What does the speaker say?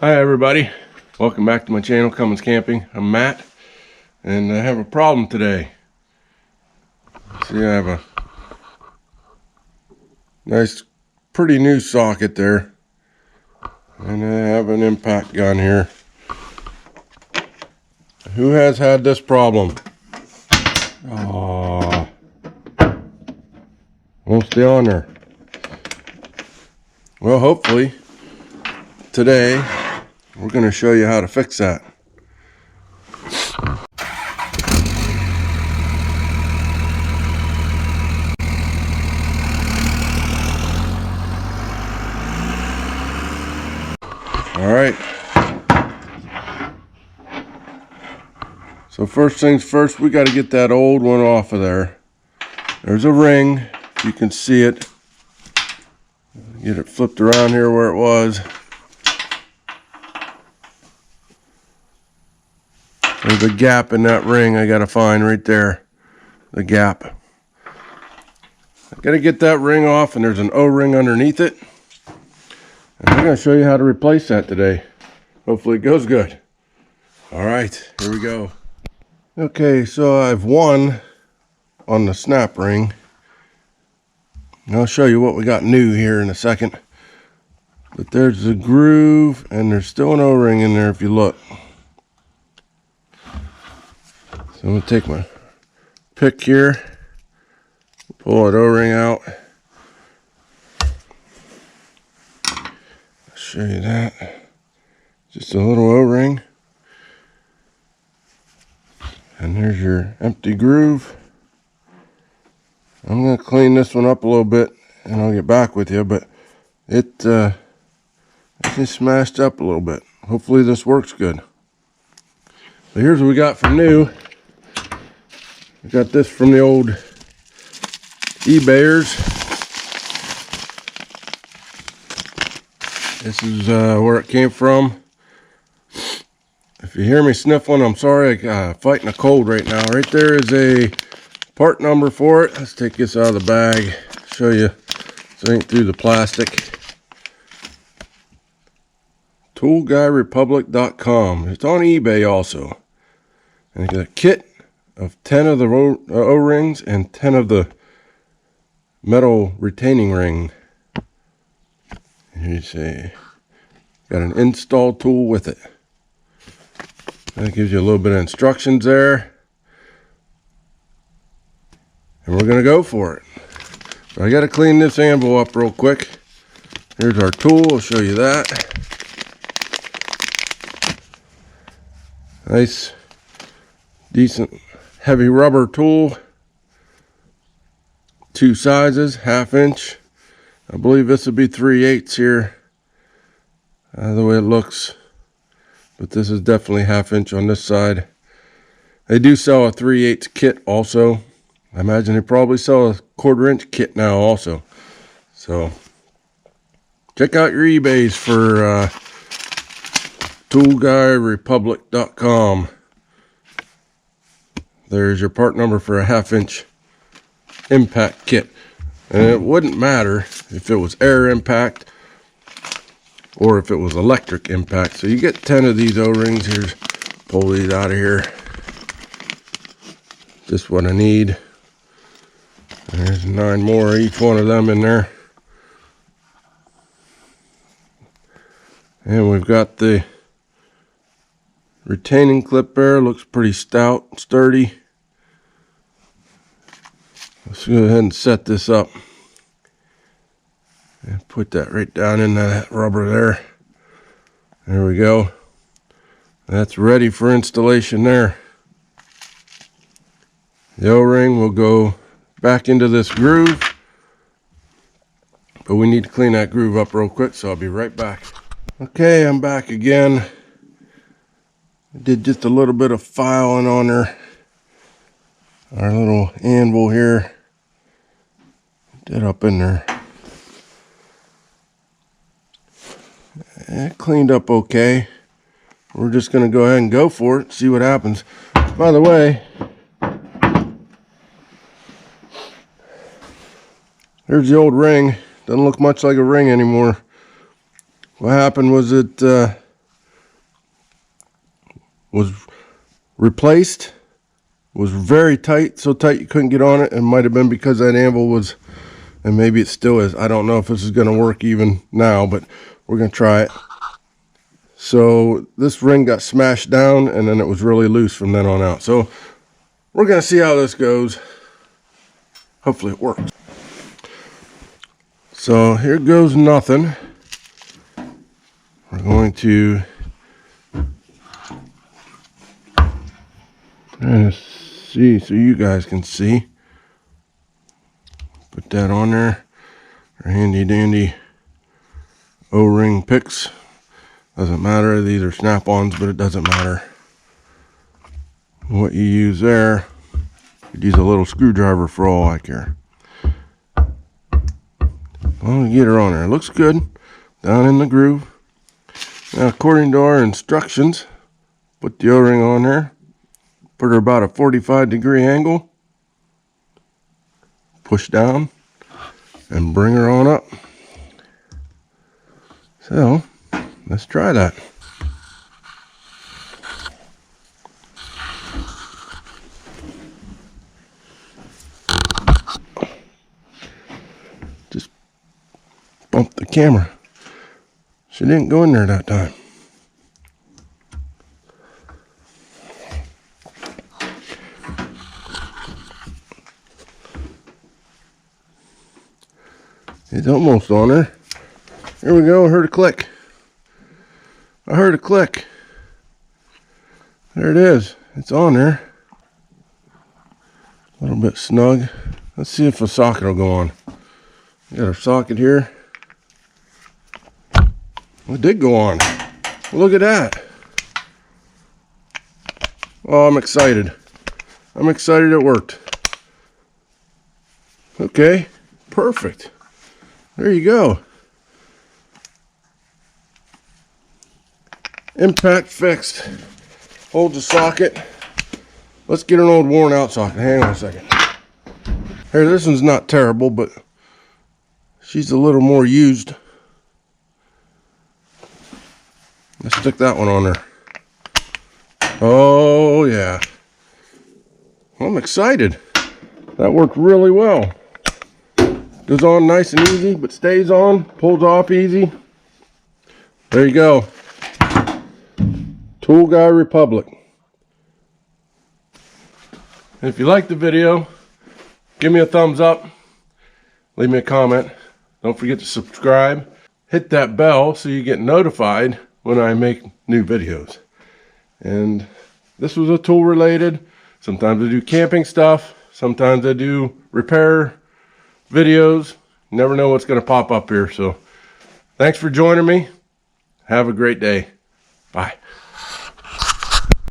Hi everybody, welcome back to my channel, Cummins Camping. I'm Matt, and I have a problem today. See, I have a nice, pretty new socket there, and I have an impact gun here. Who has had this problem? Oh, won't stay on there. Well, hopefully today we're going to show you how to fix that. All right. So first things first, we got to get that old one off of there. There's a ring, if you can see it. Get it flipped around here where it was. There's a gap in that ring I gotta find right there. The gap. I gotta get that ring off, and there's an O-ring underneath it. And I'm gonna show you how to replace that today. Hopefully it goes good. Alright, here we go. Okay, so I've one on the snap ring. And I'll show you what we got new here in a second. But there's a groove, and there's still an O-ring in there if you look. So I'm going to take my pick here, pull that O-ring out. I'll show you that. Just a little O-ring. And there's your empty groove. I'm going to clean this one up a little bit, and I'll get back with you, but it just smashed up a little bit. Hopefully this works good. So here's what we got from new. I got this from the old eBayers. This is where it came from. If you hear me sniffling, I'm sorry. I'm fighting a cold right now. Right there is a part number for it. Let's take this out of the bag, show you so it ain't through the plastic. ToolGuyRepublic.com. It's on eBay also. And I got a kit of 10 of the O-rings and 10 of the metal retaining ring. Here you see, got an install tool with it. That gives you a little bit of instructions there. And we're going to go for it. But I got to clean this anvil up real quick. Here's our tool, I'll show you that. Nice, decent, heavy rubber tool. Two sizes, 1/2 inch. I believe this would be 3/8 here. The way it looks. But this is definitely 1/2 inch on this side. They do sell a 3/8 kit also. I imagine they probably sell a 1/4 inch kit now also. So check out your eBays for ToolGuyRepublic.com. There's your part number for a 1/2 inch impact kit. And it wouldn't matter if it was air impact or if it was electric impact. So you get 10 of these O-rings. Here's, pull these out of here. Just what I need. There's 9 more, each one of them in there. And we've got the retaining clip there. Looks pretty stout, sturdy. Let's go ahead and set this up. And put that right down in that rubber there. There we go. That's ready for installation there. The O-ring will go back into this groove. But we need to clean that groove up real quick, so I'll be right back. Okay, I'm back again. I did just a little bit of filing on our little anvil here. Did up in there. It cleaned up okay. We're just going to go ahead and go for it, see what happens. By the way, there's the old ring. Doesn't look much like a ring anymore. What happened was it was replaced. It was very tight, so tight you couldn't get on it. It might have been because that anvil was, and maybe it still is. I don't know if this is going to work even now, but we're going to try it. So this ring got smashed down, and then it was really loose from then on out. So we're going to see how this goes. Hopefully it works. So here goes nothing. We're going to try to see so you guys can see. Put that on there. Our handy dandy O-ring picks. Doesn't matter, these are snap-ons, but it doesn't matter what you use there. You use a little screwdriver for all I care. Well, get her on there. It looks good. Down in the groove. Now, according to our instructions, put the O-ring on there. Put her about a 45-degree angle. Push down and bring her on up. So, let's try that. Just bumped the camera. She didn't go in there that time. It's almost on there. Here we go. I heard a click. I heard a click. There it is. It's on there. A little bit snug. Let's see if a socket will go on. We got our socket here. It did go on. Look at that. Oh, I'm excited. I'm excited it worked. Okay, perfect. There you go. Impact fixed. Hold the socket. Let's get an old worn out socket. Hang on a second. Here, this one's not terrible, but she's a little more used. Let's stick that one on there. Oh, yeah. I'm excited. That worked really well. Goes on nice and easy, but stays on, pulls off easy. There you go. Tool Guy Republic. And if you like the video, give me a thumbs up. Leave me a comment. Don't forget to subscribe. Hit that bell so you get notified when I make new videos. And this was a tool related. Sometimes I do camping stuff. Sometimes I do repair videos. Never know what's going to pop up here. So thanks for joining me. Have a great day. Bye.